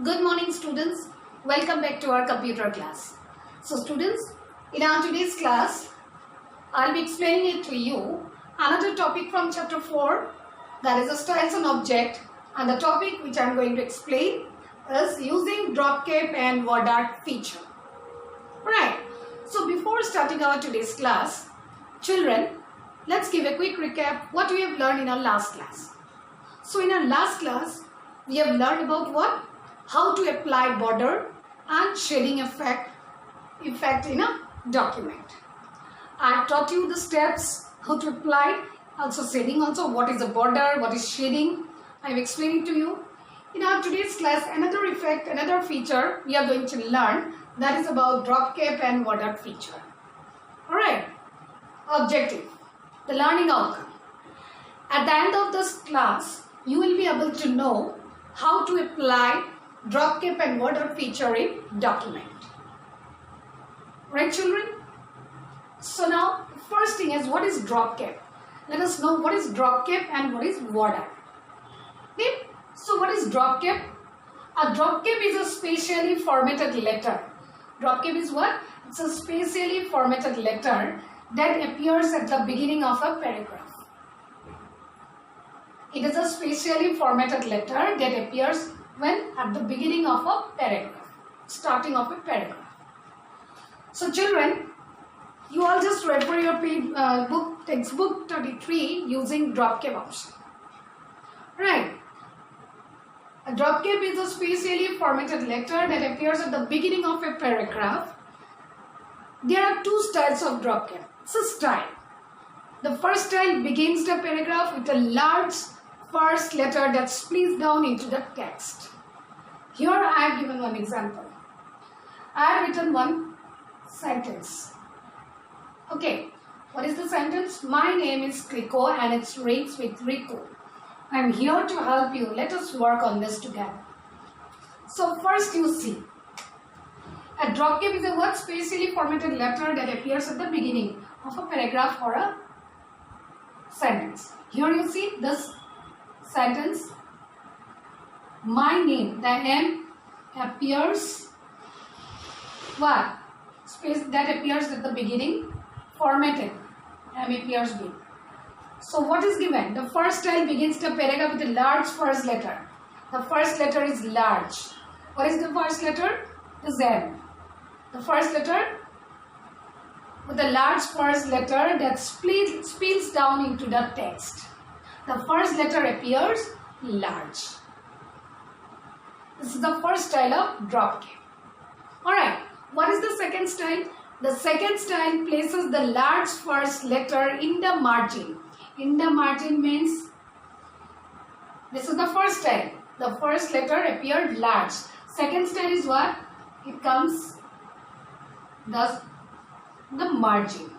Good morning students. Welcome back to our computer class. So students, in our today's class, I'll be explaining it to you another topic from chapter 4, that is a styles and object, and the topic which I'm going to explain is using drop cap and word art feature. Right. So before starting our today's class, children, let's give a quick recap what we have learned in our last class. So in our last class, we have learned about what? How to apply border and shading effect in a document. I taught you the steps how to apply, also shading, also what is a border, what is shading. I have explained it to you. In our today's class, another effect, another feature we are going to learn, that is about drop cap and word art feature. Alright, objective, the learning outcome. At the end of this class, you will be able to know how to apply drop cap and word art feature in document. Right children? So now first thing is, what is drop cap? Let us know what is drop cap and what is word art. Okay? So what is drop cap? A drop cap is a specially formatted letter. Drop cap is what? It's a specially formatted letter that appears at the beginning of a paragraph. It is a specially formatted letter that appears when at the beginning of a paragraph, starting of a paragraph. So children, you all just refer your textbook 33 using drop cap option. Right. A drop cap is a specially formatted letter that appears at the beginning of a paragraph. There are two styles of drop cap. It's a style. The first style begins the paragraph with a large first letter that splits down into the text. Here I have given one example. I have written one sentence. Okay, what is the sentence? My name is Kriko and it reads with Riku. I am here to help you. Let us work on this together. So first you see, a drop cap is a word specially formatted letter that appears at the beginning of a paragraph or a sentence. Here you see this sentence, my name, the M appears what? Space that appears at the beginning, formatted, M appears big. So what is given? The first style begins the paragraph with a large first letter. The first letter is large. What is the first letter? The Z. The first letter with a large first letter that spills down into the text. The first letter appears large. This is the first style of drop cap. Alright, what is the second style? The second style places the large first letter in the margin. In the margin means, this is the first style. The first letter appeared large. Second style is what? It comes the margin.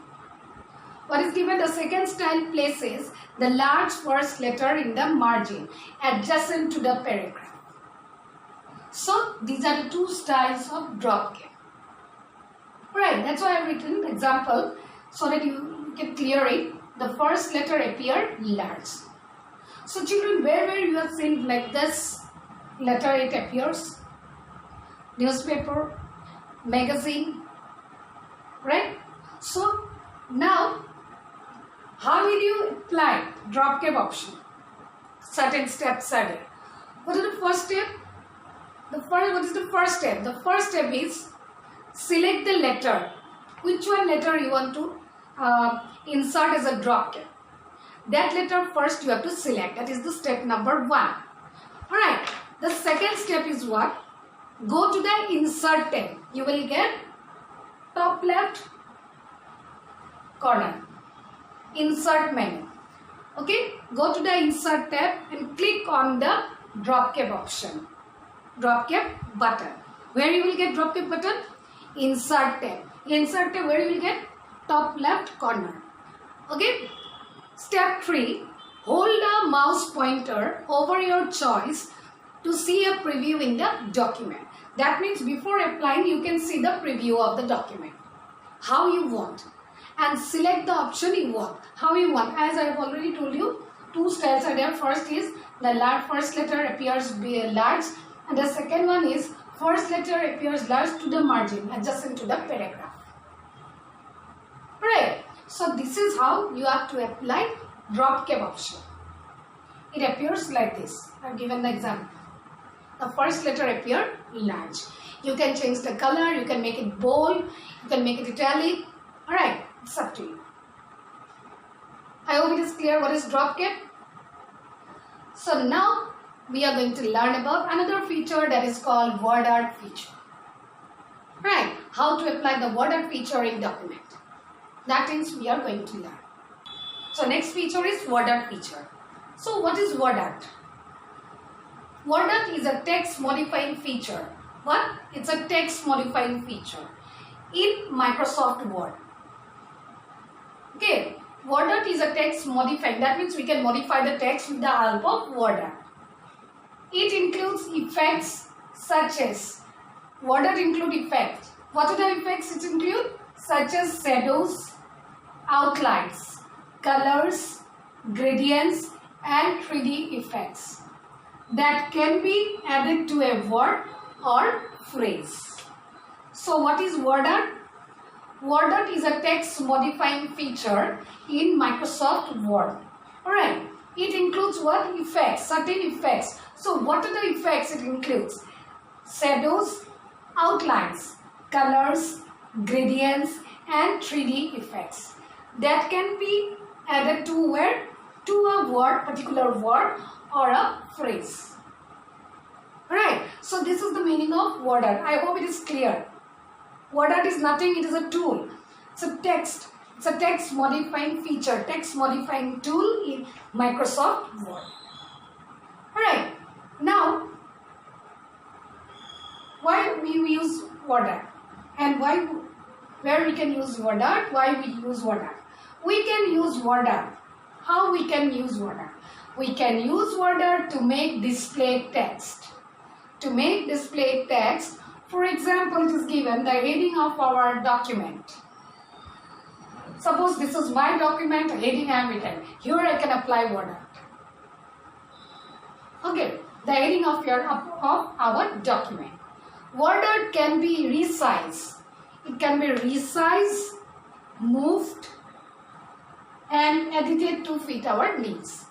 What is given? The second style places the large first letter in the margin adjacent to the paragraph. So these are the two styles of drop cap. Right, that's why I have written example so that you can clear it. The first letter appeared large. So children, wherever you have seen like this letter it appears, newspaper, magazine, right? So now, how will you apply drop cap option? Certain steps are there. What is the first step? What is the first step? The first step is select the letter. Which one letter you want to insert as a drop cap? That letter first you have to select. That is the step number 1. Alright. The second step is what? Go to the insert tab. You will get top left corner. Insert menu. Okay. Go to the insert tab and click on the drop cap option. Drop cap button. Where you will get drop cap button? Insert tab. Insert tab, where you will get? Top left corner. Okay. Step 3. Hold the mouse pointer over your choice to see a preview in the document. That means before applying you can see the preview of the document. How you want. And select the option you want. How you want. As I have already told you, two styles are there. First is the first letter appears large And the second one is first letter appears large to the margin adjacent to the paragraph. Right. So this is how you have to apply drop cap option. It appears like this. I have given the example. The first letter appear large. You can change the color, you can make it bold, you can make it italic. Alright, it's up to you. I hope it is clear what is drop cap. So now we are going to learn about another feature that is called word art feature. Right, how to apply the word art feature in document. That is we are going to learn. So next feature is word art feature. So what is word art? Word art is a text modifying feature. What? It's a text modifying feature in Microsoft Word. Okay, word art is a text modifying. That means we can modify the text with the help of word art. It includes effects such as, word art include effects. What are the effects it include? Such as shadows, outlines, colors, gradients and 3D effects that can be added to a word or phrase. So what is word art? Word art is a text modifying feature in Microsoft Word. Alright, it includes what? Effects, certain effects. So what are the effects it includes? Shadows, outlines, colors, gradients and 3D effects that can be added to where? To a word, particular word or a phrase. Right. So this is the meaning of word art. I hope it is clear. Word art is nothing, it is a tool. It's a text. It's a text modifying feature, text modifying tool in Microsoft Word. Alright. Now, why we use word art? And where we can use word art? Why we use word art? We can use word art. How we can use word art? We can use word art to make display text. To make display text, for example, it is given the heading of our document. Suppose this is my document, heading I am written. Here I can apply word art. Okay, the heading of our document. Word art can be resized. It can be resized, moved, and edited to fit our needs.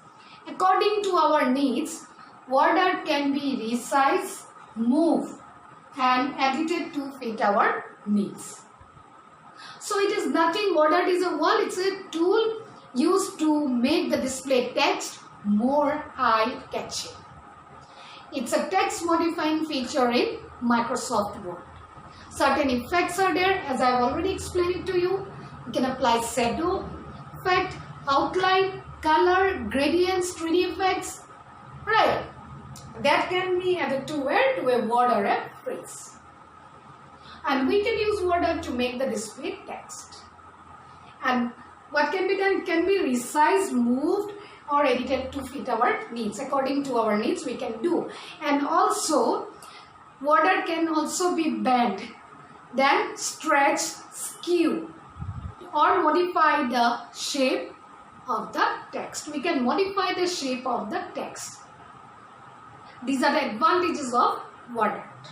According to our needs, word art can be resized, moved, and edited to fit our needs. So it is nothing, word art is it's a tool used to make the display text more eye-catching. It's a text modifying feature in Microsoft Word. Certain effects are there, as I have already explained it to you. You can apply shadow effect, outline, color, gradients, 3D effects. Right. That can be added to where? To a word or a phrase. And we can use word art to make the display text. And what can be done? It can be resized, moved or edited to fit our needs. According to our needs we can do. And also word art can also be bent, then stretch, skew or modify the shape of the text. We can modify the shape of the text. These are the advantages of word art.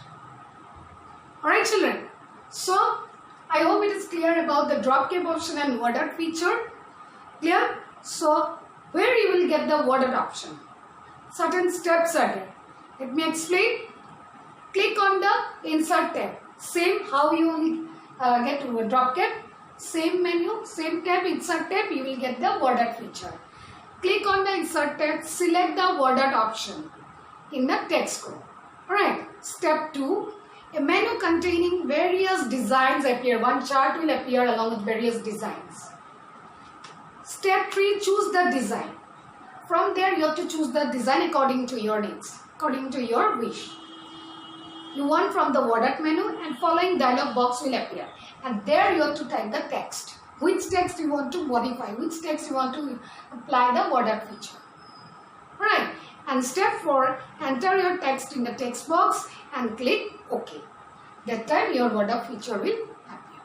Alright children, so I hope it is clear about the drop cap option and word art feature. Clear? So where you will get the word art option? Certain steps are there. Let me explain. Click on the insert tab. Same how you will get to a drop cap. Same menu, same tab, insert tab, you will get the word art feature. Click on the insert tab, select the word art option in the text code. Alright, step 2, a menu containing various designs appear. One chart will appear along with various designs. Step 3, choose the design. From there you have to choose the design according to your needs, according to your wish. You want from the word art menu and following dialog box will appear. And there you have to type the text. Which text you want to modify, which text you want to apply the word art feature. Alright. And step 4, enter your text in the text box and click OK. That time your word art feature will appear.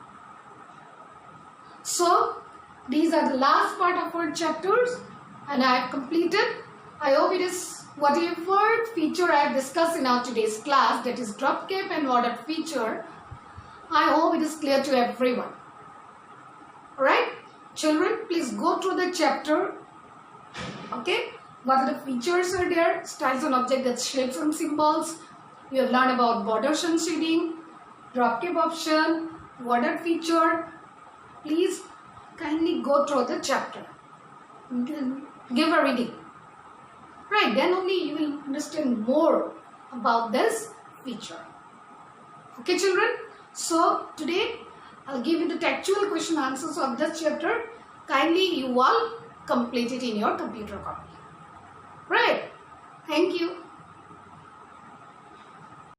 So these are the last part of our chapters and I have completed. I hope it is whatever feature I have discussed in our today's class, that is drop cap and ordered feature, I hope it is clear to everyone. Alright, children, please go through the chapter. Okay, what are the features are there? Styles on object, that's shapes and symbols. You have learned about borders and shading, drop cap option, ordered feature. Please kindly go through the chapter. Give a reading. Right, then only you will understand more about this feature. Okay, children? So, today I'll give you the textual question answers of this chapter. Kindly you all complete it in your computer copy. Right. Thank you.